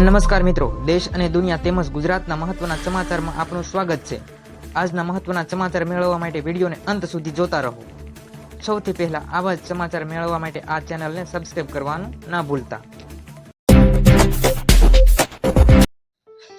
નમસ્કાર મિત્રો, દેશ અને દુનિયા તેમજ ગુજરાતના મહત્વના સમાચારમાં આપનું સ્વાગત છે। આજના મહત્વના સમાચાર મેળવવા માટે વિડીયોને અંત સુધી જોતા રહો। સૌથી પહેલા આવા જ સમાચાર મેળવવા માટે આ ચેનલને સબસ્ક્રાઇબ કરવાનું ના ભૂલતા।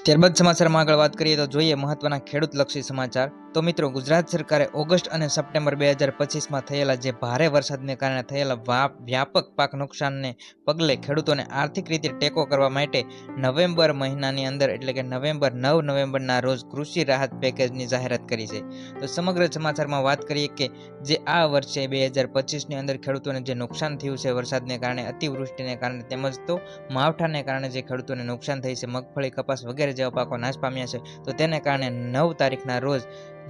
ત્યારબાદ સમાચારમાં આગળ વાત કરીએ તો જોઈએ મહત્વના ખેડૂતલક્ષી સમાચાર। તો મિત્રો, ગુજરાત સરકારે ઓગસ્ટ અને સપ્ટેમ્બર 2025માં થયેલા જે ભારે વરસાદને કારણે થયેલા વ્યાપક પાક નુકસાનને પગલે ખેડૂતોને આર્થિક રીતે ટેકો કરવા માટે નવેમ્બર મહિનાની અંદર એટલે કે 9 નવેમ્બરના રોજ કૃષિ રાહત પેકેજની જાહેરાત કરી છે। તો સમગ્ર સમાચારમાં વાત કરીએ કે જે આ વર્ષે 2025ની અંદર ખેડૂતોને જે નુકસાન થયું છે વરસાદને કારણે, અતિવૃષ્ટિને કારણે તેમજ તો માવઠાને કારણે જે ખેડૂતોને નુકસાન થઈ છે, મગફળી, કપાસ વગેરે જેવા પાકો નાશ પામ્યા છે, તો તેને કારણે 9 તારીખના રોજ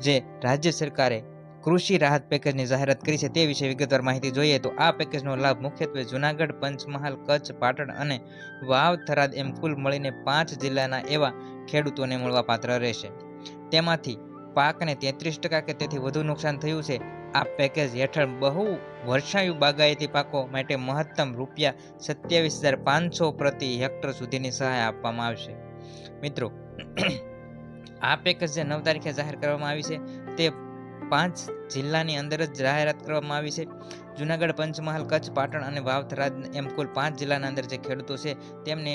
જે રાજ્ય સરકારે કૃષિ રાહત પેકેજની જાહેરાત કરી છે તે વિશે વિગતવાર માહિતી જોઈએ તો આ પેકેજનો લાભ મુખ્યત્વે જૂનાગઢ, પંચમહાલ, કચ્છ, પાટણ અને વાવ, થરાદ એમ કુલ મળીને 5 જિલ્લાના એવા ખેડૂતોને મળવા પાત્ર રહેશે। તેમાંથી પાકને 33% કે તેથી વધુ નુકસાન થયું છે। આ પેકેજ હેઠળ બહુ વર્ષાયુ બાગાયતી પાકો માટે મહત્તમ ₹27,500 પ્રતિ હેક્ટર સુધીની સહાય આપવામાં આવશે। મિત્રો, આ પેકેજ જે 9 તારીખે જાહેર કરવામાં આવી છે તે 5 જિલ્લાની અંદર જ જાહેરાત કરવામાં આવી છે। જૂનાગઢ, પંચમહાલ, કચ્છ, પાટણ અને વાવ, થરાદ એમ કુલ 5 જિલ્લાના અંદર જે ખેડૂતો છે તેમને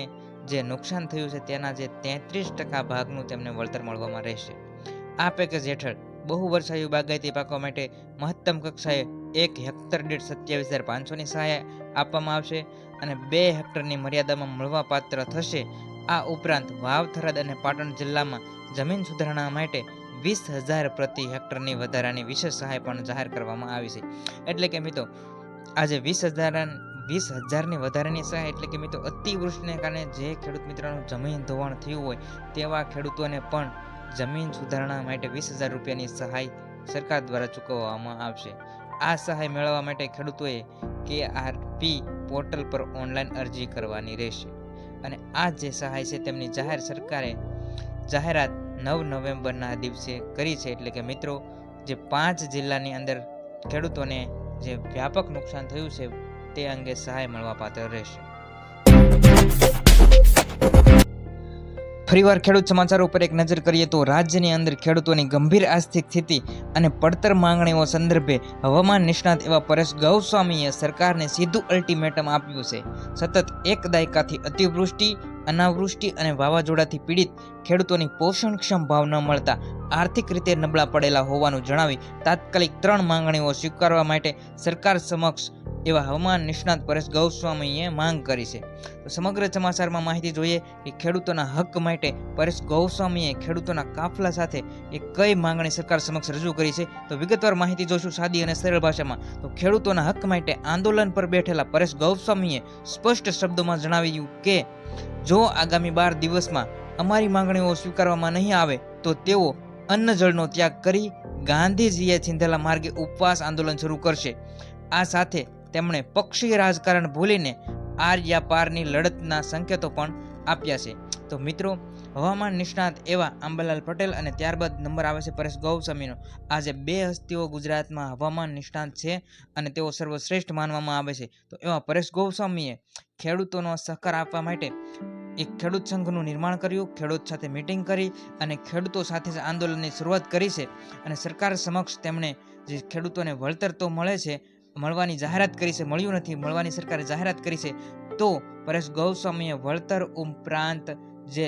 જે નુકસાન થયું છે તેના જે 33% ભાગનું તેમને વળતર મળવામાં રહેશે। આ પેકેજ હેઠળ બહુ વર્ષાયુ બાગાયતી પાકો માટે મહત્તમ કક્ષાએ 1 હેક્ટર દીઠ 27,500ની સહાય આપવામાં આવશે અને 2 હેક્ટરની મર્યાદામાં મળવાપાત્ર થશે। આ ઉપરાંત વાવ, થરાદ અને પાટણ જિલ્લામાં જમીન સુધારણા માટે 20,000 પ્રતિ હેક્ટરની વધારાની વિશેષ સહાય પણ જાહેર કરવામાં આવી છે। એટલે કે મિત્રો, આજે 20,000ની વધારાની સહાય એટલે કે મિત્રો અતિવૃષ્ટિને કારણે જે ખેડૂત મિત્રોનું જમીન ધોવાણ થયું હોય તેવા ખેડૂતોને પણ જમીન સુધારણા માટે 20,000 રૂપિયાની સહાય સરકાર દ્વારા ચૂકવવામાં આવશે। આ સહાય મેળવવા માટે ખેડૂતોએ KRP પોર્ટલ પર ઓનલાઈન અરજી કરવાની રહેશે અને આ જે સહાય છે તેમની સરકારે જાહેરાત 9 નવેમ્બરના દિવસે કરી છે। એટલે કે મિત્રો, જે 5 જિલ્લાની અંદર ખેડૂતોને જે વ્યાપક નુકસાન થયું છે તે અંગે સહાય મળવાપાત્ર રહેશે। ફરીવાર ખેડૂત સમાચારો ઉપર એક નજર કરીએ તો રાજ્યની અંદર ખેડૂતોની ગંભીર આર્થિક સ્થિતિ અને પડતર માંગણીઓ સંદર્ભે હવામાન નિષ્ણાત એવા પરેશ ગૌસ્વામીએ સરકારને સીધું અલ્ટિમેટમ આપ્યું છે। સતત 1 દાયકાથી અતિવૃષ્ટિ, અનાવૃષ્ટિ અને વાવાઝોડાથી પીડિત ખેડૂતોની પોષણક્ષમ ભાવ ન મળતા આર્થિક રીતે નબળા પડેલા હોવાનું જણાવી તાત્કાલિક 3 માંગણીઓ સ્વીકારવા માટે સરકાર સમક્ષ એવા હવામાન નિષ્ણાત પરેશ ગૌસ્વામીએ માંગ કરી છે। તો સમગ્ર સમાચારમાં માહિતી જોઈએ કે ખેડૂતોના હક માટે પરેશ ગૌસ્વામીએ ખેડૂતોના કાફલા સાથે એ કઈ માંગણી સરકાર સમક્ષ રજૂ કરી છે તો વિગતવાર માહિતી જોઈશું સાદી અને સરળ ભાષામાં। તો ખેડૂતોના હક માટે આંદોલન પર બેઠેલા પરેશ ગૌસ્વામીએ સ્પષ્ટ શબ્દોમાં જણાવ્યું કે જો આગામી 12 દિવસમાં અમારી માંગણીઓ સ્વીકારવામાં નહીં આવે તો તેઓ અન્ન જળનો ત્યાગ કરી ગાંધીજીએ ચીંધેલા માર્ગે ઉપવાસ આંદોલન શરૂ કરશે। આ સાથે તેમણે પક્ષીય રાજકારણ ભૂલીને આર્યાપારની લડતના સંકેતો પણ આપ્યા છે। તો મિત્રો, હવામાન નિષ્ણાત એવા અંબાલાલ પટેલ અને ત્યારબાદ નંબર આવે છે પરેશ ગૌસ્વામીનો। આજે 2 હસ્તીઓ ગુજરાતમાં હવામાન નિષ્ણાત છે અને તેઓ સર્વશ્રેષ્ઠ માનવામાં આવે છે। તો એવા પરેશ ગૌસ્વામીએ ખેડૂતોનો સહકાર આપવા માટે એક ખેડૂત સંઘનું નિર્માણ કર્યું, ખેડૂત સાથે મીટિંગ કરી અને ખેડૂતો સાથે જ આંદોલનની શરૂઆત કરી છે અને સરકાર સમક્ષ તેમણે જે ખેડૂતોને વળતર તો મળે છે, મળવાની જાહેરાત કરી છે, મળ્યું નથી, મળવાની સરકારે જાહેરાત કરી છે, તો પરેશ ગૌસ્વામીએ વળતર ઉપરાંત જે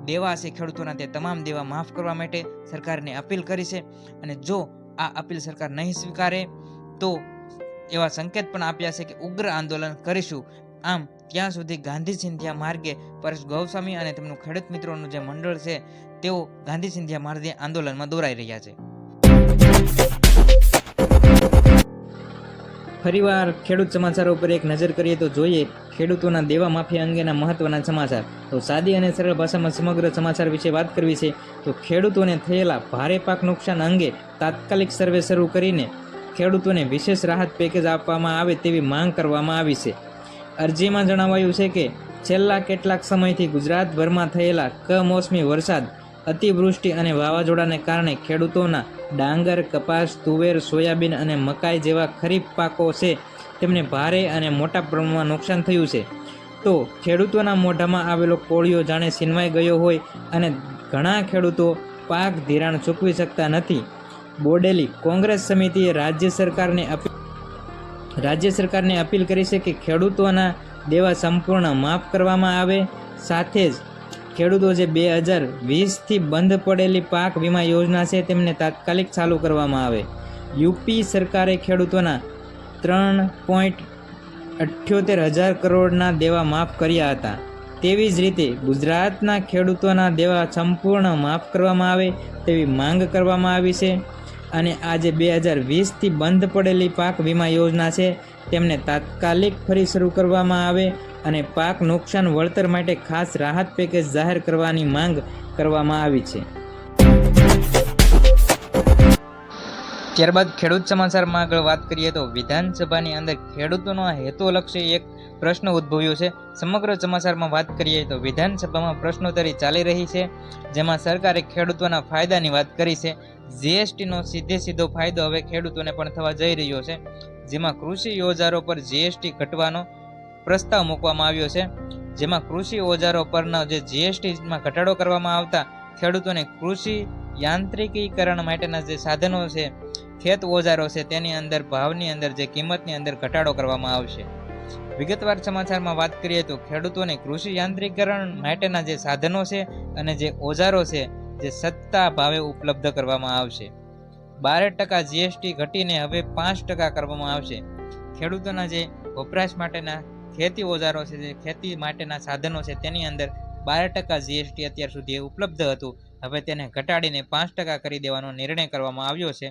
દેવા છે ખેડૂતોના તે તમામ દેવા માફ કરવા માટે સરકારને અપીલ કરી છે અને જો આ અપીલ સરકાર નહીં સ્વીકારે તો એવા સંકેત પણ આપ્યા છે કે ઉગ્ર આંદોલન કરીશું। આમ ત્યાં સુધી ગાંધી ચિંધ્યા માર્ગે પરેશ ગૌસ્વામી અને તેમનું ખેડૂત મિત્રોનું જે મંડળ છે તેઓ ગાંધી ચિંધ્યા માર્ગે આંદોલનમાં દોરાઈ રહ્યા છે। ફરીવાર ખેડૂત સમાચારો ઉપર એક નજર કરીએ તો જોઈએ ખેડૂતોના દેવા માફી અંગેના મહત્વના સમાચાર। તો સાદી અને સરળ ભાષામાં સમગ્ર સમાચાર વિશે વાત કરવી છે તો ખેડૂતોને થયેલા ભારે પાક નુકસાન અંગે તાત્કાલિક સર્વે શરૂ કરીને ખેડૂતોને વિશેષ રાહત પેકેજ આપવામાં આવે તેવી માંગ કરવામાં આવી છે। અરજીમાં જણાવાયું છે કે છેલ્લા કેટલાક સમયથી ગુજરાતભરમાં થયેલા કમોસમી વરસાદ, અતિવૃષ્ટિ અને વાવાઝોડાને કારણે ખેડૂતોના ડાંગર, કપાસ, તુવેર, સોયાબીન અને મકાઈ જેવા ખરીફ પાકો છે તેમને ભારે અને મોટા પ્રમાણમાં નુકસાન થયું છે। તો તો ખેડૂતોના મોઢામાં આવેલો કોળિયો જાણે છીનવાઈ ગયો હોય અને ઘણા ખેડૂતો પાક ધિરાણ ચૂકવી શકતા નથી. બોડેલી કોંગ્રેસ સમિતિએ રાજ્ય સરકારને અપીલ કરી છે કે ખેડૂતોના દેવા સંપૂર્ણ માફ કરવામાં આવે. સાથે જ ખેડૂતો જે 2020થી બંધ પડેલી પાક વીમા યોજના છે તેમને તાત્કાલિક ચાલુ કરવામાં આવે. યુપી સરકારે ખેડૂતોના 3,78,000 કરોડના દેવા માફ કર્યા હતા. તેવી જ રીતે ગુજરાતના ખેડૂતોના દેવા સંપૂર્ણ માફ કરવામાં આવે તેવી માંગ કરવામાં આવી છે. અને આજે 2020થી બંધ પડેલી પાક વીમા યોજના છે તેમને તાત્કાલિક ફરી શરૂ કરવામાં આવે અને પાક નુકસાન વળતર માટે ખાસ રાહત પેકેજ જાહેર કરવાની માંગ કરવામાં આવી છે. ત્યારબાદ ખેડૂત સમાચારમાં આગળ વાત કરીએ તો વિધાનસભાની અંદર ખેડૂતોનો હેતુલક્ષી એક પ્રશ્ન ઉદ્ભવ્યો છે. સમગ્ર સમાચારમાં વાત કરીએ તો વિધાનસભામાં પ્રશ્નોત્તરી ચાલી રહી છે, જેમાં સરકારે ખેડૂતોના ફાયદાની વાત કરી છે. જીએસટીનો સીધો ફાયદો હવે ખેડૂતોને પણ થવા જઈ રહ્યો છે, જેમાં કૃષિ ઓજારો પર જીએસટી ઘટવાનો પ્રસ્તાવ મૂકવામાં આવ્યો છે. જેમાં કૃષિ ઓજારો પરના જે જીએસટીમાં ઘટાડો કરવામાં આવતા ખેડૂતોને કૃષિ યાંત્રિકીકરણ માટેના જે સાધનો છે, ખેત ઓજારો છે, તેની અંદર ભાવની અંદર જે કિંમતની અંદર ઘટાડો કરવામાં આવશે. વિગતવાર સમાચારમાં વાત કરીએ તો ખેડૂતોને કૃષિ યાંત્રિકીકરણ માટેના જે સાધનો છે અને જે ઓજારો છે જે સસ્તા ભાવે ઉપલબ્ધ કરવામાં આવશે. 12% જીએસટી ઘટીને હવે 5% કરવામાં આવશે. ખેડૂતોના જે વપરાશ માટેના ખેતી ઓજારો છે, જે ખેતી માટેના સાધનો છે, તેની અંદર 12% જીએસટી અત્યાર સુધી ઉપલબ્ધ હતું, હવે તેને ઘટાડીને 5% કરી દેવાનો નિર્ણય કરવામાં આવ્યો છે.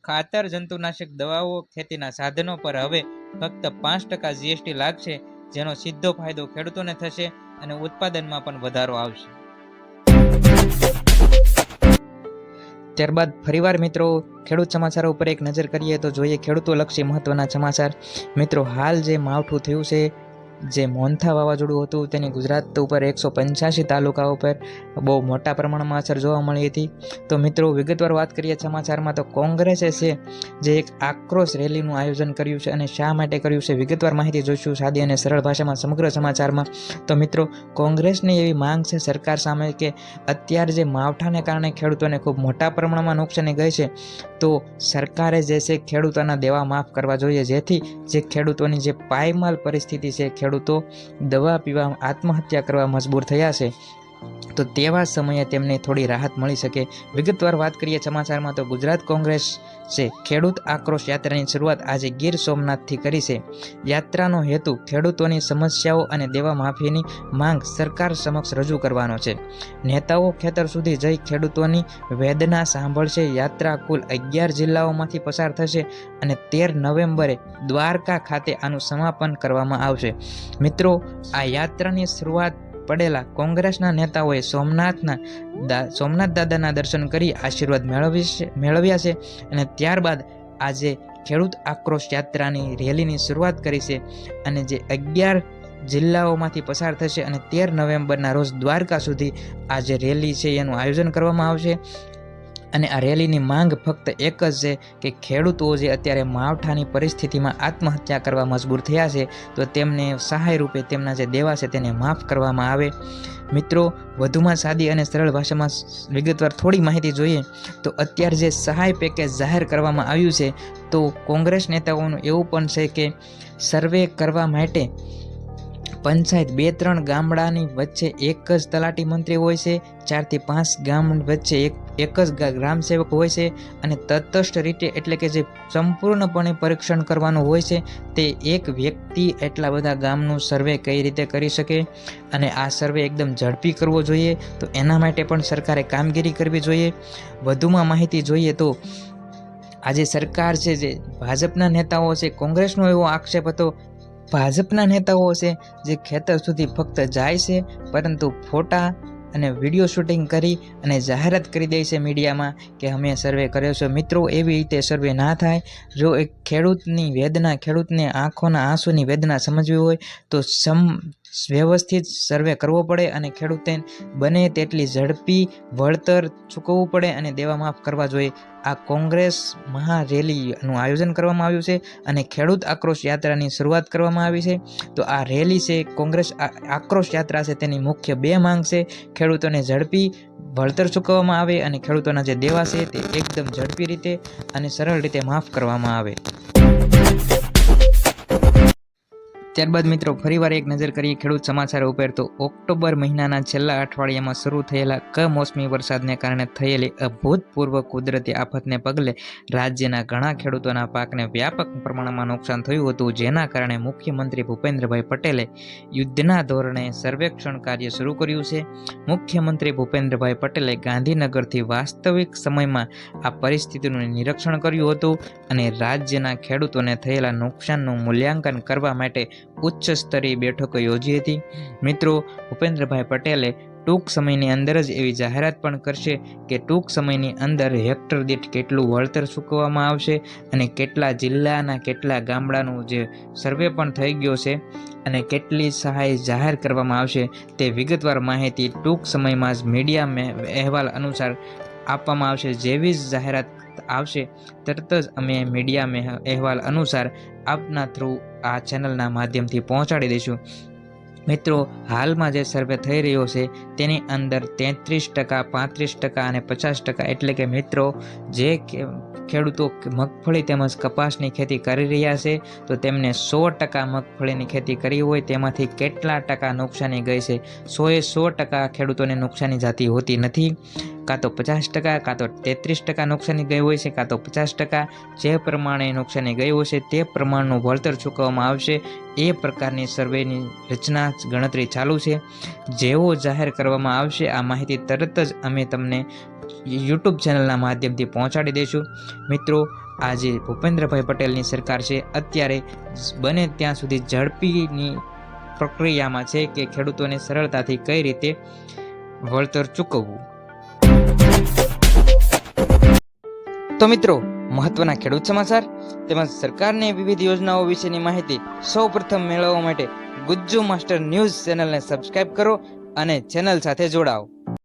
ખાતર, જંતુનાશક દવાઓ, ખેતીના સાધનો પર હવે ફક્ત 5% જીએસટી લાગશે, જેનો સીધો ફાયદો ખેડૂતોને થશે અને ઉત્પાદનમાં પણ વધારો આવશે. ત્યારબાદ ફરીવાર મિત્રો ખેડૂત સમાચારો ઉપર એક નજર કરીએ તો જોઈએ ખેડૂતોલક્ષી મહત્વના સમાચાર. મિત્રો, હાલ જે માવઠું થયું છે, જે મોન્થા વાવાઝોડું હતું, તેની ગુજરાત ઉપર 185 તાલુકાઓ પર બહુ મોટા પ્રમાણમાં અસર જોવા મળી હતી. તો મિત્રો વિગતવાર વાત કરીએ સમાચારમાં તો કોંગ્રેસે છે જે એક આક્રોશ રેલીનું આયોજન કર્યું છે અને શા માટે કર્યું છે વિગતવાર માહિતી જોઈશું સાદી અને સરળ ભાષામાં સમગ્ર સમાચારમાં. તો મિત્રો, કોંગ્રેસની એવી માંગ છે સરકાર સામે કે અત્યારે જે માવઠાને કારણે ખેડૂતોને ખૂબ મોટા પ્રમાણમાં નુકસાની ગઈ છે, તો સરકારે જે છે ખેડૂતોના દેવા માફ કરવા જોઈએ, જેથી જે ખેડૂતોની જે પાયમાલ પરિસ્થિતિ છે, ખેડૂતો દવા પીવા આત્મહત્યા કરવા મજબૂર થયા છે, તો તેવા સમયે તેમને થોડી રાહત મળી શકે. વિગતવાર વાત કરીએ સમાચારમાં તો ગુજરાત કોંગ્રેસ છે ખેડૂત આક્રોશ યાત્રાની શરૂઆત આજે ગીર સોમનાથથી કરી છે. યાત્રાનો હેતુ ખેડૂતોની સમસ્યાઓ અને દેવા માફીની માંગ સરકાર સમક્ષ રજૂ કરવાનો છે. નેતાઓ ખેતર સુધી જઈ ખેડૂતોની વેદના સાંભળશે. યાત્રા કુલ 11 જિલ્લાઓમાંથી પસાર થશે અને 13 નવેમ્બરે દ્વારકા ખાતે આનું સમાપન કરવામાં આવશે. મિત્રો, આ યાત્રાની શરૂઆત પડેલા કોંગ્રેસના નેતાઓએ સોમનાથ દાદાના દર્શન કરી આશીર્વાદ મેળવ્યા છે અને ત્યારબાદ આજે ખેડૂત આક્રોશ યાત્રાની રેલીની શરૂઆત કરી છે અને જે 11 જિલ્લાઓમાંથી પસાર થશે અને 13 નવેમ્બરના રોજ દ્વારકા સુધી આ જે રેલી છે એનું આયોજન કરવામાં આવશે. અને આ રેલીની માંગ ફક્ત એક જ છે કે ખેડૂતો જે અત્યારે માવઠાની પરિસ્થિતિમાં આત્મહત્યા કરવા મજબૂર થયા છે, તો તેમને સહાય રૂપે તેમના જે દેવા છે તેને માફ કરવામાં આવે. મિત્રો, વધુમાં સાદી અને સરળ ભાષામાં વિગતવાર થોડી માહિતી જોઈએ તો અત્યારે જે સહાય પેકેજ જાહેર કરવામાં આવ્યું છે, તો કોંગ્રેસ નેતાઓનું એવું પણ છે કે સર્વે કરવા માટે પંચાયત 2-3 ગામડાની વચ્ચે એક જ તલાટી મંત્રી હોય છે, 4 થી 5 ગામ વચ્ચે એક જ ગ્રામ સેવક હોય છે અને તટસ્થ રીતે એટલે કે જે સંપૂર્ણપણે પરીક્ષણ કરવાનું હોય છે, તે એક વ્યક્તિ એટલા બધા ગામનું સર્વે કઈ રીતે કરી શકે અને આ સર્વે એકદમ ઝડપી કરવો જોઈએ, તો એના માટે પણ સરકારે કામગીરી કરવી જોઈએ. વધુમાં માહિતી જોઈએ તો આજે સરકાર છે જે ભાજપના નેતાઓ છે, કોંગ્રેસનો એવો આક્ષેપ હતો ભાજપના નેતાઓ છે જે ખેતર સુધી ફક્ત જાય છે પરંતુ ફોટા અને વિડીયો શૂટિંગ કરી અને જાહેરાત કરી દે છે મીડિયામાં કે અમે સર્વે કર્યો છે. મિત્રો, એવી રીતે સર્વે ના થાય. જો એક ખેડૂતની વેદના, ખેડૂતને આંખોના આંસુની વેદના સમજવી હોય તો વ્યવસ્થિત સર્વે કરવો પડે અને ખેડૂતે બને તેટલી ઝડપી વળતર ચૂકવવું પડે અને દેવા માફ કરવા જોઈએ. આ કોંગ્રેસ મહારેલીનું આયોજન કરવામાં આવ્યું છે અને ખેડૂત આક્રોશ યાત્રાની શરૂઆત કરવામાં આવી છે. તો આ રેલી છે, કોંગ્રેસ આક્રોશ યાત્રા છે, તેની મુખ્ય 2 માંગ છે. ખેડૂતોને ઝડપી વળતર ચૂકવવામાં આવે અને ખેડૂતોના જે દેવા છે તે એકદમ ઝડપી રીતે અને સરળ રીતે માફ કરવામાં આવે. ત્યારબાદ મિત્રો ફરીવાર એક નજર કરીએ ખેડૂત સમાચાર ઉપર. તો ઓક્ટોબર મહિનાના છેલ્લા અઠવાડિયામાં શરૂ થયેલા કમોસમી વરસાદને કારણે થયેલી અભૂતપૂર્વ કુદરતી આફતને પગલે રાજ્યના ઘણા ખેડૂતોના પાકને વ્યાપક પ્રમાણમાં નુકસાન થયું હતું, જેના કારણે મુખ્યમંત્રી ભૂપેન્દ્રભાઈ પટેલે યુદ્ધના ધોરણે સર્વેક્ષણ કાર્ય શરૂ કર્યું છે. મુખ્યમંત્રી ભૂપેન્દ્રભાઈ પટેલે ગાંધીનગરથી વાસ્તવિક સમયમાં આ પરિસ્થિતિનું નિરીક્ષણ કર્યું હતું અને રાજ્યના ખેડૂતોને થયેલા નુકસાનનું મૂલ્યાંકન કરવા માટે ઉચ્ચ સ્તરીય બેઠકો યોજી હતી. મિત્રો, ભૂપેન્દ્રભાઈ પટેલે ટૂંક સમયની અંદર જ એવી જાહેરાત પણ કરશે કે ટૂંક સમયની અંદર હેક્ટર દીઠ કેટલું વળતર ચૂકવવામાં આવશે અને કેટલા જિલ્લાના કેટલા ગામડાનું જે સર્વે પણ થઈ ગયો છે અને કેટલી સહાય જાહેર કરવામાં આવશે તે વિગતવાર માહિતી ટૂંક સમયમાં જ મીડિયા અહેવાલ અનુસાર આપવામાં આવશે. જેવી જ જાહેરાત આવશે તરત જ અમે મીડિયા અહેવાલ અનુસાર આપના થ્રુ આ ચેનલના માધ્યમથી પહોંચાડી દઈશું. મિત્રો, હાલમાં જે સર્વે થઈ રહ્યો છે તેની અંદર 33%, 35% અને 50%, એટલે કે મિત્રો જે ખેડૂતો મગફળી તેમજ કપાસની ખેતી કરી રહ્યા છે તો તેમને 100% મગફળીની ખેતી કરી હોય તેમાંથી કેટલા ટકા નુકસાની ગઈ છે. 100% ખેડૂતોને નુકસાની જાતી હોતી નથી. કાં તો 50%, કાં તો 33% નુકસાની ગઈ હોય છે, કાં તો 50%. જે પ્રમાણે નુકસાની ગઈ હોય છે તે પ્રમાણનું વળતર ચૂકવવામાં આવશે. એ પ્રકારની સર્વેની રચના ગણતરી ચાલુ છે. જેવો જાહેર કરવામાં આવશે આ માહિતી તરત જ અમે તમને યુટ્યુબ ચેનલના માધ્યમથી પહોંચાડી દઈશું. મિત્રો, આજે ભૂપેન્દ્રભાઈ પટેલની સરકાર છે અત્યારે બને ત્યાં સુધી ઝડપીની પ્રક્રિયામાં છે કે ખેડૂતોને સરળતાથી કઈ રીતે વળતર ચૂકવવું. તો મિત્રો, મહત્વના ખેડૂત સમાચાર તેમજ સરકારની વિવિધ યોજનાઓ વિશેની માહિતી સૌપ્રથમ મેળવવા માટે ગુજ્જુ માસ્ટર ન્યૂઝ ચેનલને સબસ્ક્રાઇબ કરો અને ચેનલ સાથે જોડાઓ.